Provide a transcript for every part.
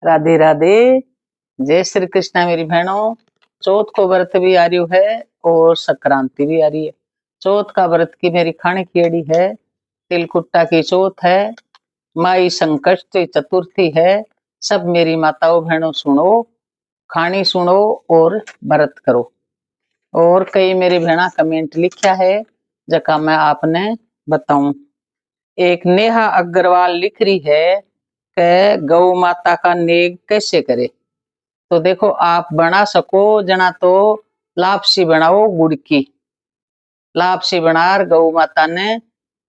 राधे राधे। जय श्री कृष्णा मेरी बहनों। चौथ को व्रत भी आ रही है और संक्रांति भी आ रही है। चौथ का व्रत की मेरी खाने की एड़ी है, तिलकुट्टा की चौथ है, माई संकष्टी चतुर्थी है। सब मेरी माताओं बहनों सुनो, खानी सुनो और व्रत करो। और कई मेरी बहना कमेंट लिखा है जका मैं आपने बताऊं। एक नेहा अग्रवाल लिख रही है कि गौ माता का नेग कैसे करे। तो देखो आप बना सको जना तो लापसी बनाओ गुड़ की। लापसी बनार गौ माता ने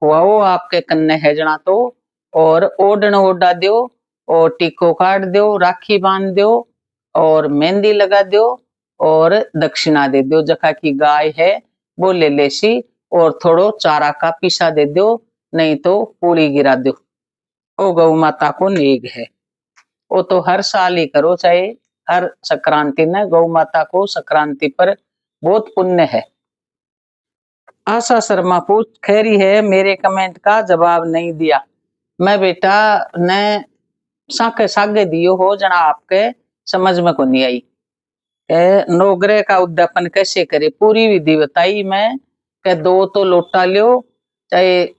हुआओ आपके कन्ने है जना तो, और ओढ़न ओढ़ा दो और टीको काट दो, राखी बांध दो और मेहंदी लगा दो और दक्षिणा दे दो। जखा की गाय है वो ले लेसी और थोड़ो चारा का पीसा दे दो, नहीं तो पूरी गिरा दो। ओ गौ माता को नेग है। वो तो हर साल ही करो, चाहे हर संक्रांति में गौ माता को संक्रांति पर बहुत पुण्य है। आशा शर्मा पूछ खैरी है, मेरे कमेंट का जवाब नहीं दिया। मैं बेटा ने साके सागे दियो हो जना आपके समझ में को नहीं आई। नौग्रह का उद्यापन कैसे करे पूरी विधि बताई मैं। के दो तो लोटा लियो, चाहे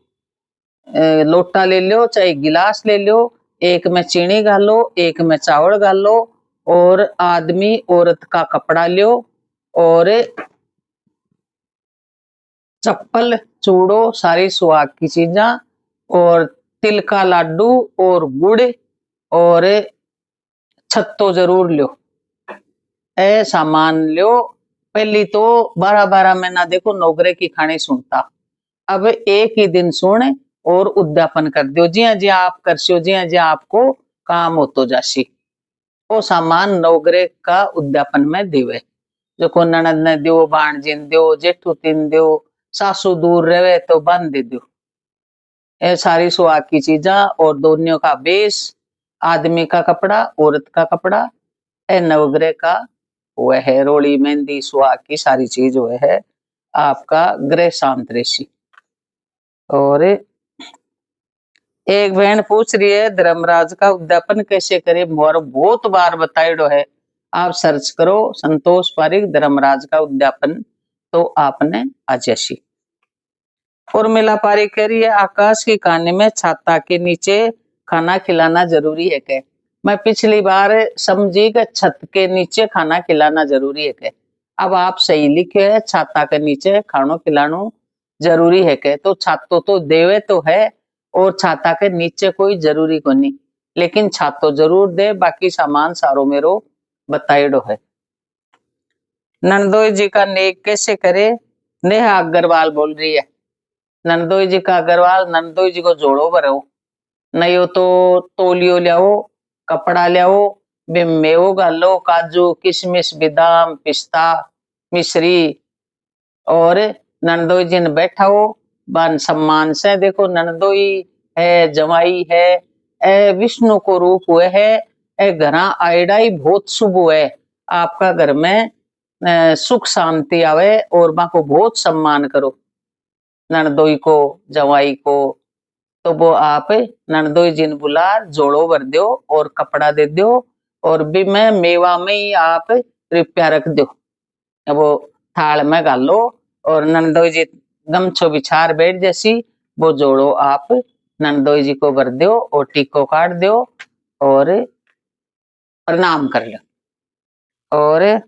लोटा ले लो चाहे गिलास ले लो, एक में चीनी गालो एक में चावल गालो और आदमी औरत का कपड़ा लो और चप्पल चूड़ो सारी सुहाग की चीजा और तिल का लाडू और गुड़ और छत्तो जरूर लो। ए सामान लो। पहली तो 12-12 महीना देखो नौगरे की खाने सुनता, अब एक ही दिन सुन और उद्यापन कर दो जिया जिया आप करसियो, जिया जिया आपको काम हो तो जासी। वो सामान नवग्रह का उद्यापन में देवे। जो को ननद ने दो, भाणजीन दो, जेठू तीन दो, सासू दूर रहे तो बंद दे दो। ये सारी सुहाग की चीजा और दोनों का बेस, आदमी का कपड़ा औरत का कपड़ा, ए नवग्रह का वह है रोली मेहंदी सुहाग की सारी चीज वह है आपका ग्रह शांत ऋषि। और एक बहन पूछ रही है धर्मराज का उद्यापन कैसे करे, मोर बहुत बार बताइडो है, आप सर्च करो संतोष पारिक धर्मराज का उद्यापन तो आपने आजैसी। उर्मिला पारिक कह रही है आकाश की कहानी में छाता के नीचे खाना खिलाना जरूरी है क्या। मैं पिछली बार समझी कि छत के नीचे खाना खिलाना जरूरी है क्या। अब आप सही लिखे है छाता के नीचे खानो खिलानो जरूरी है क्या। तो छातो तो देवे तो है और छाता के नीचे कोई जरूरी को नहीं, लेकिन छातो जरूर दे, बाकी सामान सारो मेरो बताइडो है। नंदोई जी का नेक कैसे करे, नेहा अग्रवाल बोल रही है। नंदोई जी का अग्रवाल, नंदोई जी को जोड़ो भरो, नहीं हो तो तोलियो लियाओ, कपड़ा लियाओ, मेवो गालो, काजू किशमिश बादाम पिस्ता मिश्री और नंदोई जी ने बैठाओ बन सम्मान से। देखो नंदोई है जमाई है, ए विष्णु को रूप हुए है, ए घरा आईडा ही बहुत शुभ है। आपका घर में सुख शांति आवे और माँ को बहुत सम्मान करो नंदोई को जवाई को। तो वो आप नंदोई जी ने बुला जोड़ो भर दो और कपड़ा दे दो और भी में मेवा में ही आप रुपया रख दो, वो थाल में गालो और नंदोई जी गमछो बिछार बैठ जैसी वो जोड़ो आप नंदोई जी को भर दो और टीको काट दो और प्रणाम कर लो। और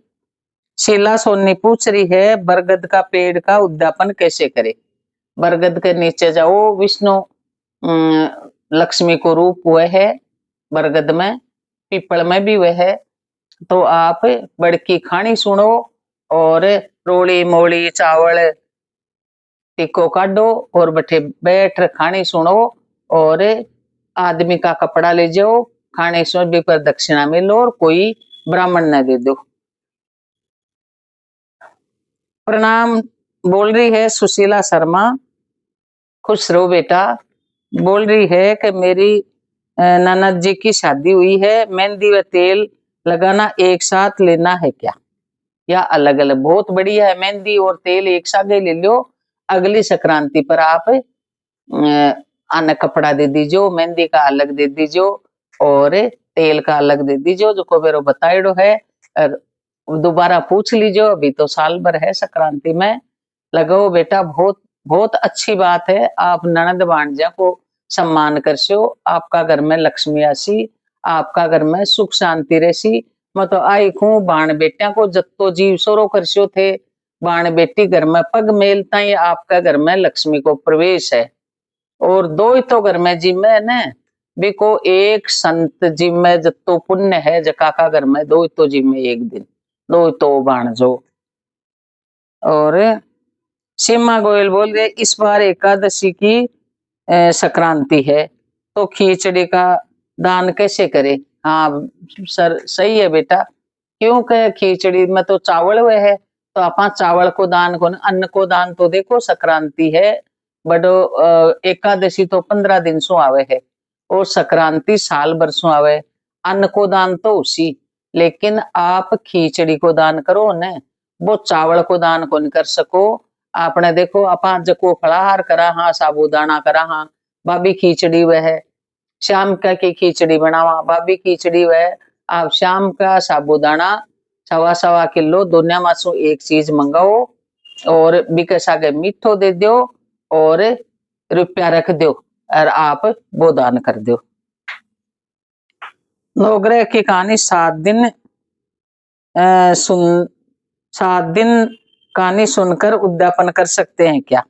शीला सोनी पूछ रही है बरगद का पेड़ का उद्यापन कैसे करे। बरगद के नीचे जाओ, विष्णु लक्ष्मी को रूप वह है बरगद में, पीपल में भी वह है। तो आप बड़की खानी सुनो और रोली मोली चावल टिको काटो और बठे बैठ खानी सुनो और आदमी का कपड़ा ले जाओ, खाने सुन भी पर दक्षिणा मिलो और कोई ब्राह्मण न दे दो। प्रणाम बोल रही है सुशीला शर्मा, खुश रहो बेटा। बोल रही है कि मेरी ननद जी की शादी हुई है, मेहंदी व तेल लगाना एक साथ लेना है क्या या अलग अलग। बहुत बढ़िया है, मेहंदी और तेल एक साथ ले लो। अगली संक्रांति पर आप आना कपड़ा दे दीजिए, मेहंदी का अलग दे दीजिए और तेल का अलग दे दीजियो जो को मेरे बताइडो है। और दोबारा पूछ लीजियो, अभी तो साल भर है संक्रांति में लगाओ बेटा। बहुत बहुत अच्छी बात है, आप ननद भांजा को सम्मान करसो, आपका घर में लक्ष्मी आसी, आपका घर में सुख शांति रहसी। मैं तो आई खूं बाण बेटिया को जत्तो जीव सोरो करसो थे, बाण बेटी घर में पग मेलता ही आपका घर में लक्ष्मी को प्रवेश है। और दो ही तो घर में जिम्मे न बिको एक संत जिम्मे जत्तो पुण्य है, जका का घर में दो ही तो जिम्मे एक दिन, दो ही तो भाणजो। और सीमा गोयल बोल रहे इस बार एकादशी की संक्रांति है तो खिचड़ी का दान कैसे करे। हाँ सर सही है बेटा, क्यों कहे खिचड़ी में तो चावल हुए है, तो आप चावल को दान को अन्न को दान तो देखो संक्रांति है बड़ो एकादशी तो 15 दिन सो आवे है और संक्रांति साल भर सो आवे। अन्न को दान तो उसी, लेकिन आप खिचड़ी को दान करो न, वो चावल को दान को नहीं कर सको। आपने देखो अपा जको फलाहार करा हाँ, साबूदाना करा हाँ, भाभी खिचड़ी वह शाम का की खिचड़ी बनावा, भाभी खिचड़ी वह आप शाम का साबूदाना 1.25 किलो दोनों मासू एक चीज मंगाओ और बिकस आगे मीठो दे दो और रुपया रख दो और आप वो दान कर दो। नवग्रह की कहानी 7 दिन सुन 7 दिन कहानी सुनकर उद्यापन कर सकते हैं क्या।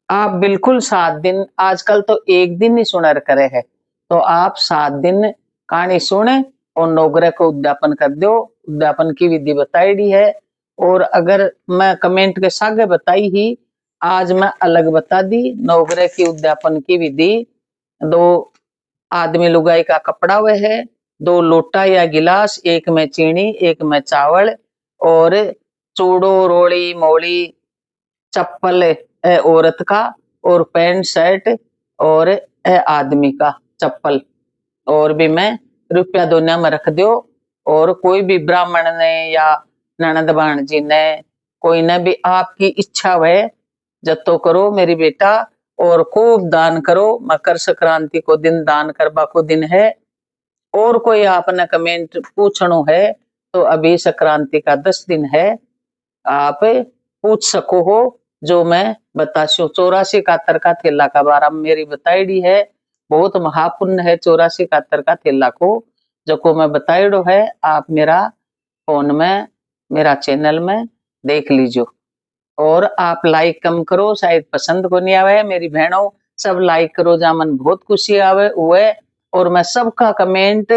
आप बिल्कुल 7 दिन, आजकल तो एक दिन ही सुनर करे है, तो आप 7 दिन कहानी सुने और नवग्रह को उद्यापन कर दो। उद्यापन की विधि बताई दी है, और अगर मैं कमेंट के सागे बताई ही, आज मैं अलग बता दी नवग्रह की उद्यापन की विधि। 2 आदमी लुगाई का कपड़ा वह है, 2 लोटा या गिलास, एक में चीनी एक में चावल, और चूड़ो रोड़ी मोड़ी, चप्पल औरत का, और पैंट शर्ट और आदमी का चप्पल, और भी मैं रुपया दोनों में रख दो। और कोई भी ब्राह्मण ने या ननद भाणजी ने कोई ने भी आपकी इच्छा है जत्तो करो मेरी बेटा, और खूब दान करो। मकर संक्रांति को दिन दान करबा को दिन है। और कोई आपने कमेंट पूछनो है तो अभी संक्रांति का 10 दिन है, आप पूछ सको हो, जो मैं बताशो। 84 कातर का थैला का बारा मेरी बताईडी है, बहुत महापुण्य है 84 कातर का थैला को जो को मैं बताईडो है। आप मेरा फोन में मेरा चैनल में देख लीजिए, और आप लाइक कम करो, शायद पसंद को नहीं आवे। मेरी बहनों सब लाइक करो, जा मन बहुत खुशी आवे हुए। और मैं सबका कमेंट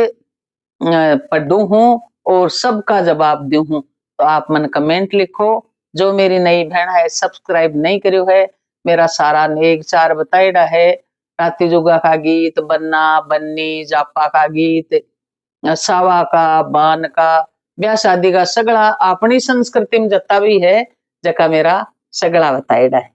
पढ़ू हूँ और सबका जवाब दू हूँ, तो आप मन कमेंट लिखो। जो मेरी नई बहन है सब्सक्राइब नहीं करियो है, मेरा सारा नेक चार बताइडा है। राती जुगा का गीत, बन्ना बन्नी जापा का गीत, सावा का बान का, ब्याह शादी का सगड़ा अपनी संस्कृति में जता भी है जका मेरा सगड़ा बताइडा है।